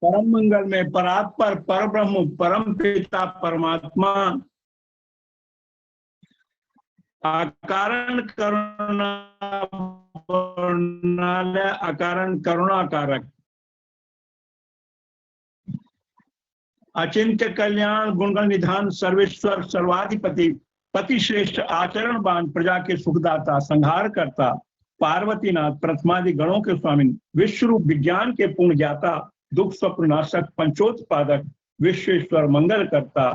परम मंगल में परात्पर पर ब्रह्म परम पिता परमात्मा अकारण करुणालय अकारण करुणाकारक अचिंत्य कल्याण गुणगण निधान सर्वेश्वर सर्वाधिपति पति श्रेष्ठ आचरणवान प्रजा के सुखदाता संहार करता पार्वतीनाथ प्रथमादि गणों के स्वामी विश्व रूप विज्ञान के पूर्ण ज्ञाता दुख स्वप्न नाशक पंचोत्पादक विश्वेश्वर मंगल करता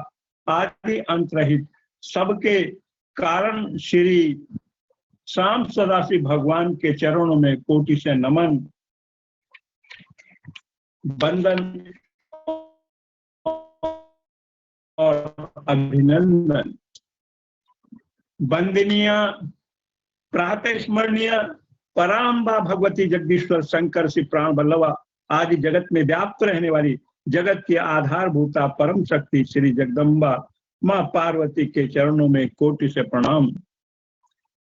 आदि अंत रहित सबके कारण श्री शाम सदाशिव भगवान के चरणों में कोटि से नमन बंदन और अभिनंदन। वंदनीय प्रातः स्मरणीय पराम्बा भगवती जगदीश्वर शंकर श्री प्राण बल्लवा आदि जगत में व्याप्त रहने वाली जगत की आधारभूता परम शक्ति श्री जगदम्बा मां पार्वती के चरणों में कोटि से प्रणाम।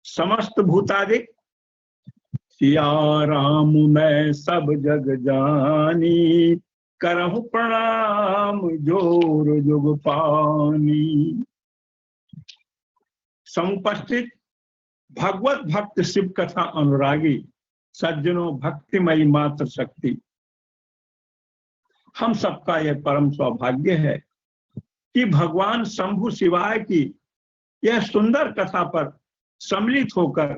समस्त भूतादिक सिया राम मैं सब जग जानी करहु प्रणाम जोर जुग पानी। समुपस्थित भगवत भक्त शिव कथा अनुरागी सज्जनों भक्तिमयी मात्र शक्ति, हम सबका यह परम सौभाग्य है कि भगवान शंभु शिवाय की यह सुंदर कथा पर सम्मिलित होकर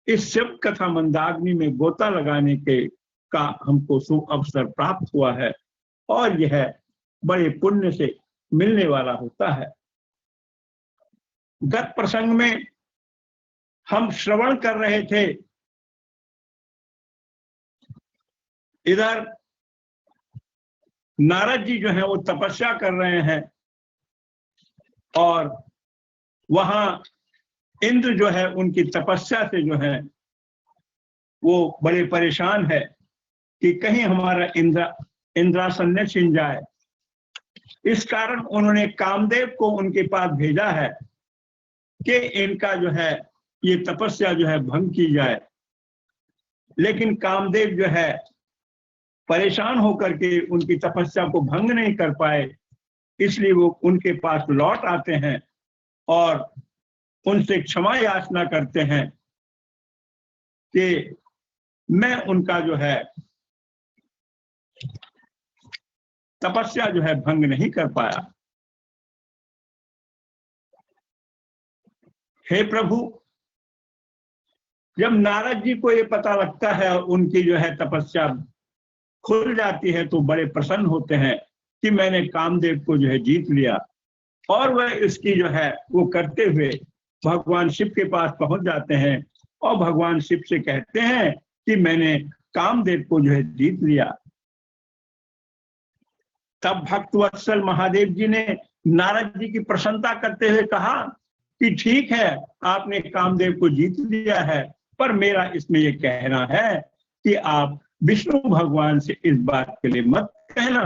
इस शिव कथा मंदाग्नि में गोता लगाने के का हमको शुभ अवसर प्राप्त हुआ है और यह बड़े पुण्य से मिलने वाला होता है। गत प्रसंग में हम श्रवण कर रहे थे, इधर नारद जी जो है वो तपस्या कर रहे हैं और वहां इंद्र जो है उनकी तपस्या से जो है वो बड़े परेशान है कि कहीं हमारा इंद्रासन न छिन जाए। इस कारण उन्होंने कामदेव को उनके पास भेजा है कि इनका जो है ये तपस्या जो है भंग की जाए, लेकिन कामदेव जो है परेशान होकर के उनकी तपस्या को भंग नहीं कर पाए, इसलिए वो उनके पास लौट आते हैं और उनसे क्षमा याचना करते हैं कि मैं उनका जो है तपस्या जो है भंग नहीं कर पाया। हे प्रभु, जब नारद जी को ये पता लगता है उनकी जो है तपस्या खुल जाती है तो बड़े प्रसन्न होते हैं कि मैंने कामदेव को जो है जीत लिया, और वह इसकी जो है वो करते हुए भगवान शिव के पास पहुंच जाते हैं और भगवान शिव से कहते हैं कि मैंने कामदेव को जो है जीत लिया। तब भक्तवत्सल महादेव जी ने नारद जी की प्रशंसा करते हुए कहा कि ठीक है, आपने कामदेव को जीत लिया है, पर मेरा इसमें यह कहना है कि आप विष्णु भगवान से इस बात के लिए मत कहना।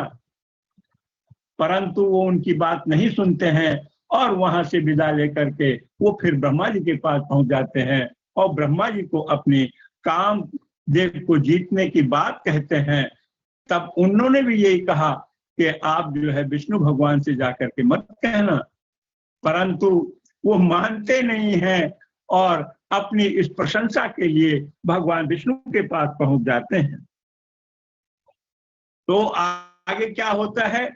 परंतु वो उनकी बात नहीं सुनते हैं और वहां से विदा लेकर के वो फिर ब्रह्मा जी के पास पहुंच जाते हैं और ब्रह्मा जी को अपने कामदेव को जीतने की बात कहते हैं। तब उन्होंने भी यही कहा कि आप जो है विष्णु भगवान से जाकर के मत कहना, परंतु वो मानते नहीं हैं और अपनी इस प्रशंसा के लिए भगवान विष्णु के पास पहुंच जाते हैं। तो आगे क्या होता है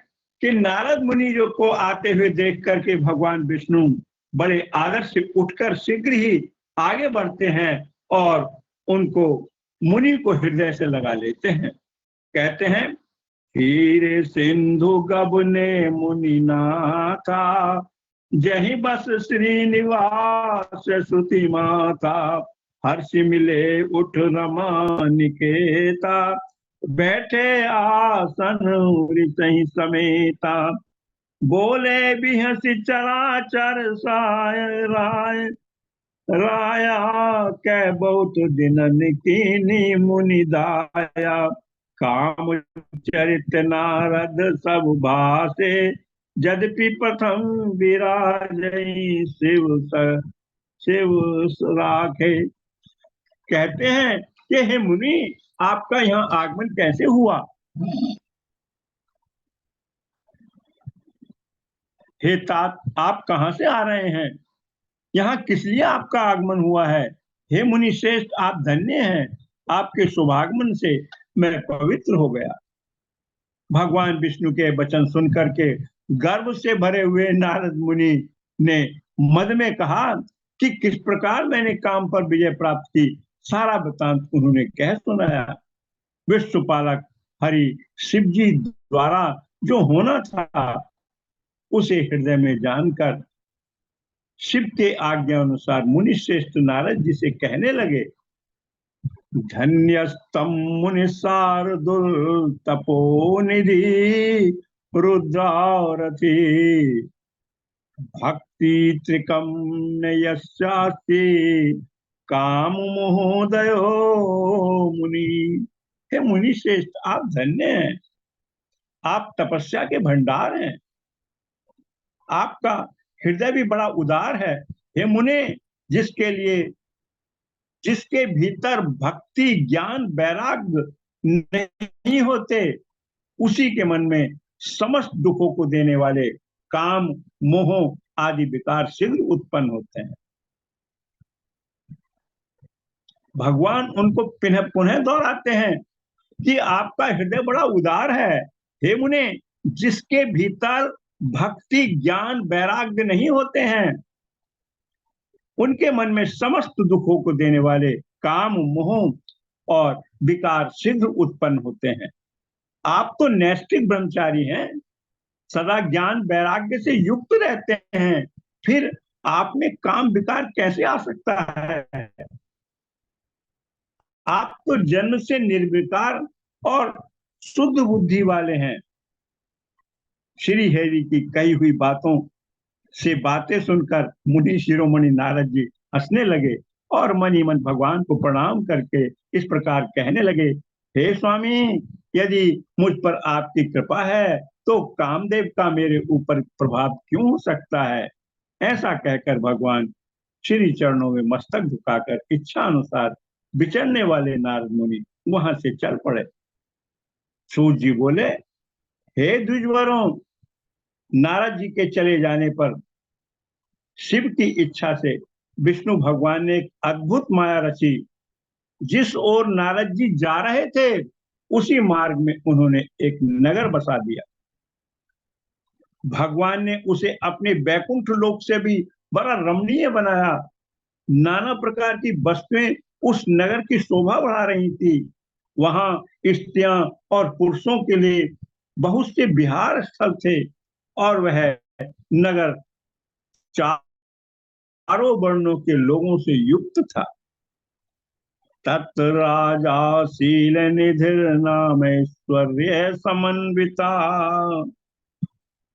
कि नारद मुनि जो को आते हुए देख करके भगवान विष्णु बड़े आदर से उठकर शीघ्र ही आगे बढ़ते हैं और उनको मुनि को हृदय से लगा लेते हैं। कहते हैं, हीरे सिंधु गबने मुनि नाथा जही बस श्रीनिवास सुति माता हर्ष मिले उठ रमा निकेता बैठे आसन सही समेता बोले भी हंसी चराचर साय राय राया कै बहुत दिनन कीनी मुनि दाया काम चरित नारद सब भाषे यद्यपि प्रथम विराजई शिव राखे। कहते हैं कि हे मुनि, आपका यहाँ आगमन कैसे हुआ? हे तात, आप कहाँ से आ रहे हैं? यहाँ किस लिए आपका आगमन हुआ है? हे मुनि श्रेष्ठ, आप धन्य हैं, आपके शुभागमन से मैं पवित्र हो गया। भगवान विष्णु के वचन सुनकर के गर्व से भरे हुए नारद मुनि ने मद में कहा कि किस प्रकार मैंने काम पर विजय प्राप्त की, सारा वृतांत उन्होंने कह सुनाया। विश्वपालक हरि शिव जी द्वारा जो होना था उसे हृदय में जानकर शिव के आज्ञा अनुसार मुनि श्रेष्ठ नारद जी से कहने लगे, धन्यस्तम मुनि शार्दुल तपोनिधि रुद्रारथी भक्ति त्रिकम नयस्यास्ति काम मोहोदयो मुनि। हे मुनि श्रेष्ठ, आप धन्य हैं, आप तपस्या के भंडार हैं, आपका हृदय भी बड़ा उदार है। हे मुने, जिसके भीतर भक्ति ज्ञान वैराग्य नहीं होते, उसी के मन में समस्त दुखों को देने वाले काम मोह आदि विकार शीघ्र उत्पन्न होते हैं। भगवान उनको पुनः पुनः दोहराते हैं कि आपका हृदय बड़ा उदार है। हे मुने, जिसके भीतर भक्ति ज्ञान वैराग्य नहीं होते हैं, उनके मन में समस्त दुखों को देने वाले काम मोह और विकार शीघ्र उत्पन्न होते हैं। आप तो नैष्ठिक ब्रह्मचारी हैं, सदा ज्ञान वैराग्य से युक्त रहते हैं, फिर आप में काम विकार कैसे आ सकता है? आप तो जन्म से निर्विकार और शुद्ध बुद्धि वाले हैं। श्री हरि की कही हुई बातों से बातें सुनकर मुनि शिरोमणि नारद जी हंसने लगे और मन ही मन भगवान को प्रणाम करके इस प्रकार कहने लगे, हे स्वामी, यदि मुझ पर आपकी कृपा है तो कामदेव का मेरे ऊपर प्रभाव क्यों हो सकता है? ऐसा कहकर भगवान श्री चरणों में मस्तक झुकाकर इच्छा अनुसार विचरने वाले नारद मुनि वहां से चल पड़े। सूत जी बोले, हे द्विजवरों, नारद जी के चले जाने पर शिव की इच्छा से विष्णु भगवान ने एक अद्भुत माया रची। जिस ओर नारद जी जा रहे थे उसी मार्ग में उन्होंने एक नगर बसा दिया। भगवान ने उसे अपने बैकुंठ लोक से भी बड़ा रमणीय बनाया। नाना प्रकार की वस्तुएं उस नगर की शोभा बढ़ा रही थी। वहां स्त्रियां और पुरुषों के लिए बहुत से विहार स्थल थे और वह नगर चारों वर्णों के लोगों से युक्त था। तत्र राजा शील निधिर नाम ऐश्वर्य समन्विता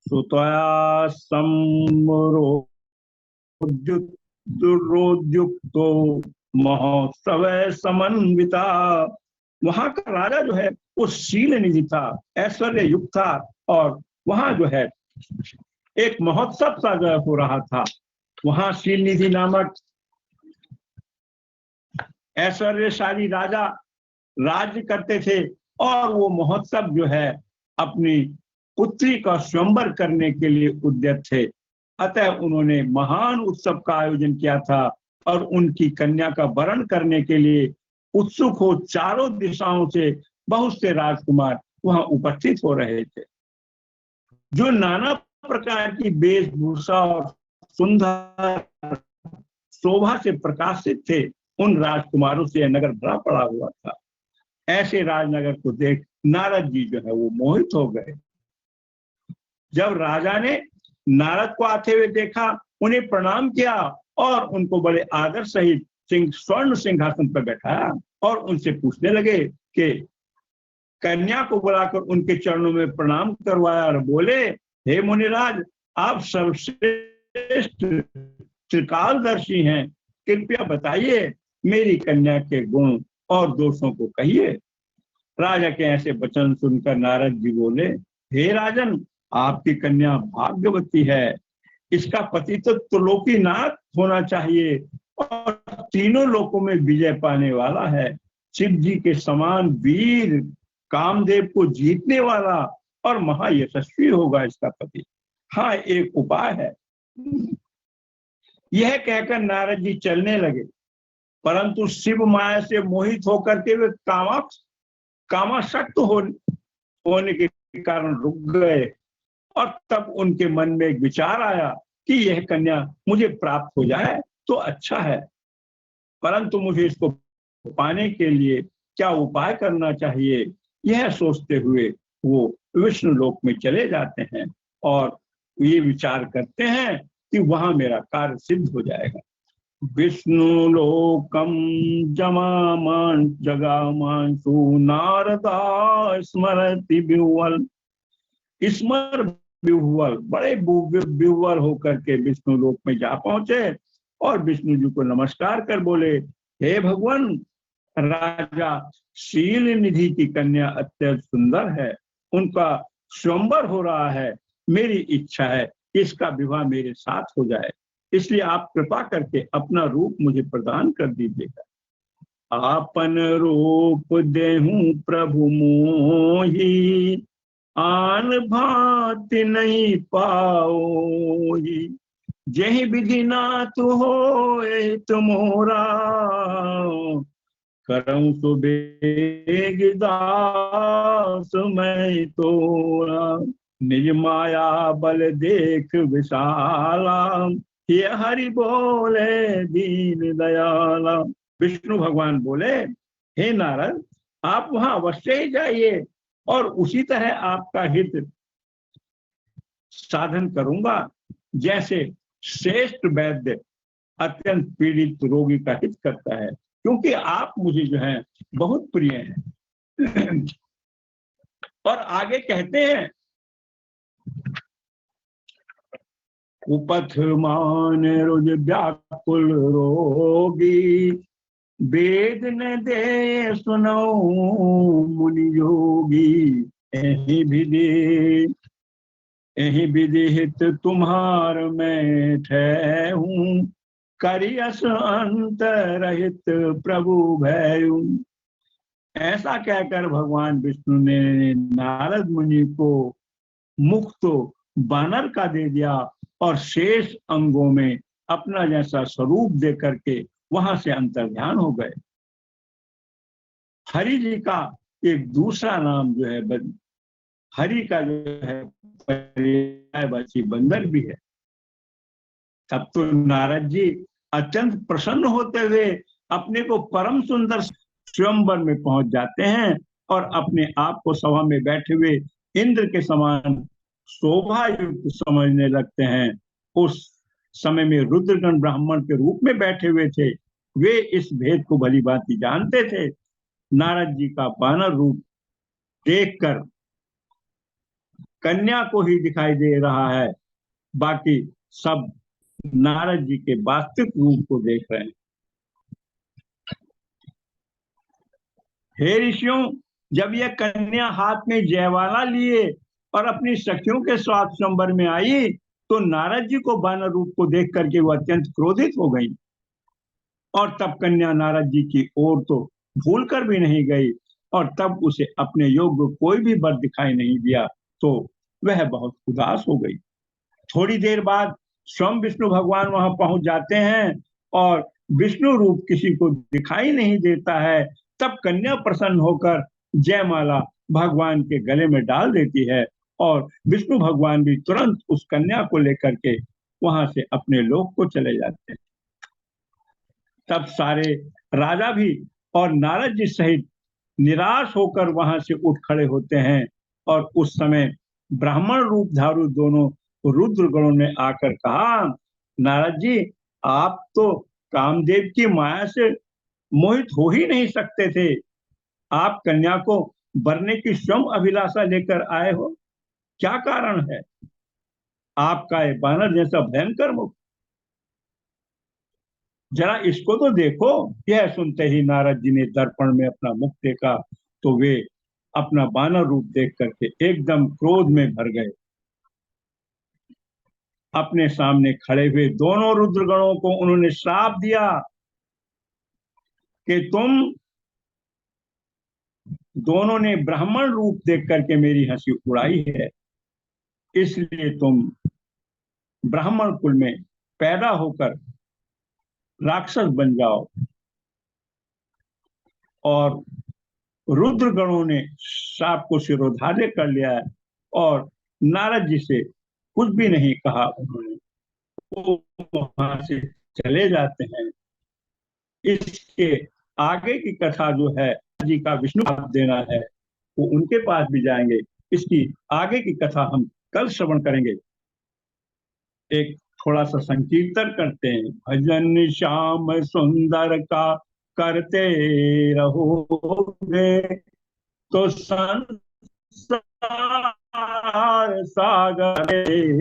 सुतया दुर्योद्युक्तो महोत्सव समन्विता। वहां का राजा जो है वो शील निधि था, ऐश्वर्य युक्त था और वहां जो है एक महोत्सव सा जो हो रहा था। वहां शील निधि नामक ऐश्वर्यशाली राजा राज्य करते थे और वो महोत्सव जो है अपनी पुत्री का स्वयंवर करने के लिए उद्यत थे। अतः उन्होंने महान उत्सव का आयोजन किया था और उनकी कन्या का वरण करने के लिए उत्सुक हो चारों दिशाओं से बहुत से राजकुमार वहां उपस्थित हो रहे थे, जो नाना प्रकार की वेशभूषा और सुंदर शोभा से प्रकाशित थे। उन राजकुमारों से नगर भरा पड़ा हुआ था। ऐसे राजनगर को देख नारद जी जो है वो मोहित हो गए। जब राजा ने नारद को आते हुए देखा, उन्हें प्रणाम किया और उनको बड़े आदर सहित स्वर्ण सिंहासन पर बैठाया और उनसे पूछने लगे कि कन्या को बुलाकर उनके चरणों में प्रणाम करवाया और बोले, हे मुनिराज, आप सर्वश्रेष्ठ त्रिकालदर्शी हैं, कृपया बताइए मेरी कन्या के गुण और दोषों को कहिए। राजा के ऐसे वचन सुनकर नारद जी बोले, हे राजन, आपकी कन्या भाग्यवती है, इसका पति तो त्रिलोकीनाथ होना चाहिए और तीनों लोकों में विजय पाने वाला है। शिव जी के समान वीर, कामदेव को जीतने वाला और महायशस्वी होगा इसका पति। हाँ, एक उपाय है। यह कहकर नारद जी चलने लगे, परंतु शिव माया से मोहित होकर के वे कामासक्त होने के कारण रुक गए। और तब उनके मन में एक विचार आया कि यह कन्या मुझे प्राप्त हो जाए तो अच्छा है, परंतु मुझे इसको पाने के लिए क्या उपाय करना चाहिए। यह सोचते हुए वो विष्णु लोक में चले जाते हैं और ये विचार करते हैं कि वहां मेरा कार्य सिद्ध हो जाएगा। विष्णु लोकम जमामान जगामांसु नारदा स्मरति बिहुवल। स्मर बिहुवल, बड़े बिहुवल होकर के विष्णु लोक में जा पहुंचे और विष्णु जी को नमस्कार कर बोले, हे भगवान, राजा शील निधि की कन्या अत्यंत सुंदर है, उनका स्वयंवर हो रहा है। मेरी इच्छा है कि इसका विवाह मेरे साथ हो जाए, इसलिए आप कृपा करके अपना रूप मुझे प्रदान कर दीजिएगा। आपन रूप देहूं प्रभु मोही, आन भांति नहीं पाओही। जही विधि नाथ होए तुमोरा, करऊं सुबेग दास मैं तोरा। निज माया बल देख विशाला, ये हरि बोले दीन दयाला। विष्णु भगवान बोले, हे नारद, आप वहां अवश्य ही जाइए और उसी तरह आपका हित साधन करूंगा, जैसे श्रेष्ठ वैद्य अत्यंत पीड़ित रोगी का हित करता है, क्योंकि आप मुझे जो है बहुत प्रिय हैं। और आगे कहते हैं, कुपथ मान रुज व्याकुल रोगी, वेद न दे सुनो मुनि योगी। एहि विधिहित तुम्हार मैं ठहूं, करियस अंत रहित प्रभु भयऊ। ऐसा कहकर भगवान विष्णु ने नारद मुनि को मुख तो बानर का दे दिया और शेष अंगों में अपना जैसा स्वरूप दे करके वहां से अंतर्ध्यान हो गए। हरि जी का एक दूसरा नाम जो है, हरि का जो है पर्यायवाची बंदर भी है। तब तो नारद जी अत्यंत प्रसन्न होते हुए अपने को परम सुंदर स्वयंवर में पहुंच जाते हैं और अपने आप को सभा में बैठे हुए इंद्र के समान शोभा युक्त समझने लगते हैं। उस समय में रुद्रगण ब्राह्मण के रूप में बैठे हुए थे, वे इस भेद को भली भांति जानते थे। नारद जी का वानर रूप देखकर कन्या को ही दिखाई दे रहा है, बाकी सब नारद जी के वास्तविक रूप को देख रहे हैं। हे ऋषियों, जब यह कन्या हाथ में जयवाला लिए और अपनी सखियों के साथ स्वयंवर में आई, तो नारद जी को वानर रूप को देख करके वो अत्यंत क्रोधित हो गई और तब कन्या नारद जी की ओर तो भूल कर भी नहीं गई और तब उसे अपने योग्य कोई भी वर दिखाई नहीं दिया, तो वह बहुत उदास हो गई। थोड़ी देर बाद स्वयं विष्णु भगवान वहां पहुंच जाते हैं और विष्णु रूप किसी को दिखाई नहीं देता है। तब कन्या प्रसन्न होकर जयमाला भगवान के गले में डाल देती है और विष्णु भगवान भी तुरंत उस कन्या को लेकर के वहां से अपने लोक को चले जाते हैं। तब सारे राजा भी और नारद जी सहित निराश होकर वहां से उठ खड़े होते हैं और उस समय ब्राह्मण रूप धारू दोनों रुद्र गणों ने आकर कहा, नारद जी, आप तो कामदेव की माया से मोहित हो ही नहीं सकते थे। आप कन्या को वरने की स्वयं अभिलाषा लेकर आए हो, क्या कारण है? आपका ये बानर जैसा भयंकर मुख, जरा इसको तो देखो। यह सुनते ही नारद जी ने दर्पण में अपना मुख देखा तो वे अपना बानर रूप देख करके एकदम क्रोध में भर गए। अपने सामने खड़े हुए दोनों रुद्रगणों को उन्होंने श्राप दिया कि तुम दोनों ने ब्राह्मण रूप देख करके मेरी हंसी उड़ाई है, इसलिए तुम ब्राह्मण कुल में पैदा होकर राक्षस बन जाओ। और रुद्र गणों ने सांप को शिरोधार्य कर लिया है और नारद जी से कुछ भी नहीं कहा उन्होंने, वो वहां से चले जाते हैं। इसके आगे की कथा जो है जी का विष्णु पाद देना है, वो उनके पास भी जाएंगे। इसकी आगे की कथा हम कल श्रवण करेंगे। एक थोड़ा सा संकीर्तन करते हैं। भजन श्याम सुंदर का करते रहोगे तो संसार सागर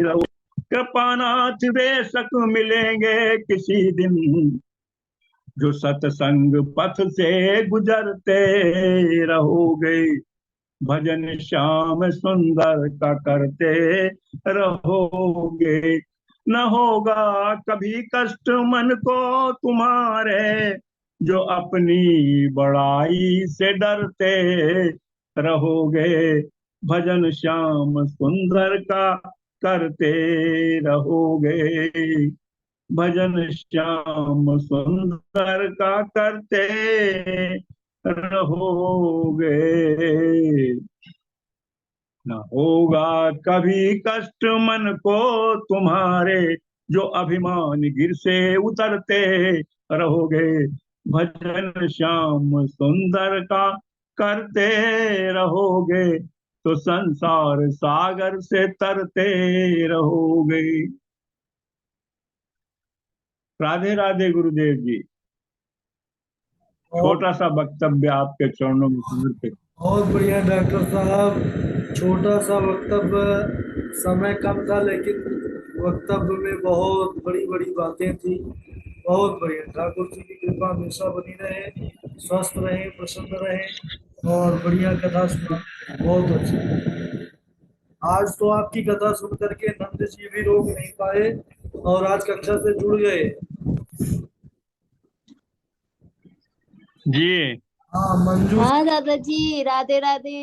रहो। कृपानाथ बेशक मिलेंगे किसी दिन, जो सत्संग पथ से गुजरते रहोगे। भजन श्याम सुंदर का करते रहोगे, न होगा कभी कष्ट मन को तुम्हारे, जो अपनी बड़ाई से डरते रहोगे। भजन श्याम सुंदर का करते रहोगे। भजन श्याम सुंदर का करते रहोगे, न होगा कभी कष्ट मन को तुम्हारे, जो अभिमान गिर से उतरते रहोगे। भजन श्याम सुंदर का करते रहोगे, तो संसार सागर से तरते रहोगे। राधे राधे गुरुदेव जी। छोटा सा वक्तव्य आपके चरणों में समर्पित। बहुत बढ़िया डॉक्टर साहब, छोटा सा वक्तव्य, समय कम था लेकिन वक्तव्य में बहुत बड़ी बड़ी बातें थी। बहुत बढ़िया। ठाकुर जी की कृपा हमेशा बनी रहे, स्वस्थ रहे, प्रसन्न रहे और बढ़िया कथा सुना। बहुत अच्छा। आज तो आपकी कथा सुन करके नंद जी भी रोक नहीं पाए और आज कक्षा से जुड़ गए। जी हाँ मंजू। हाँ दादाजी, राधे राधे।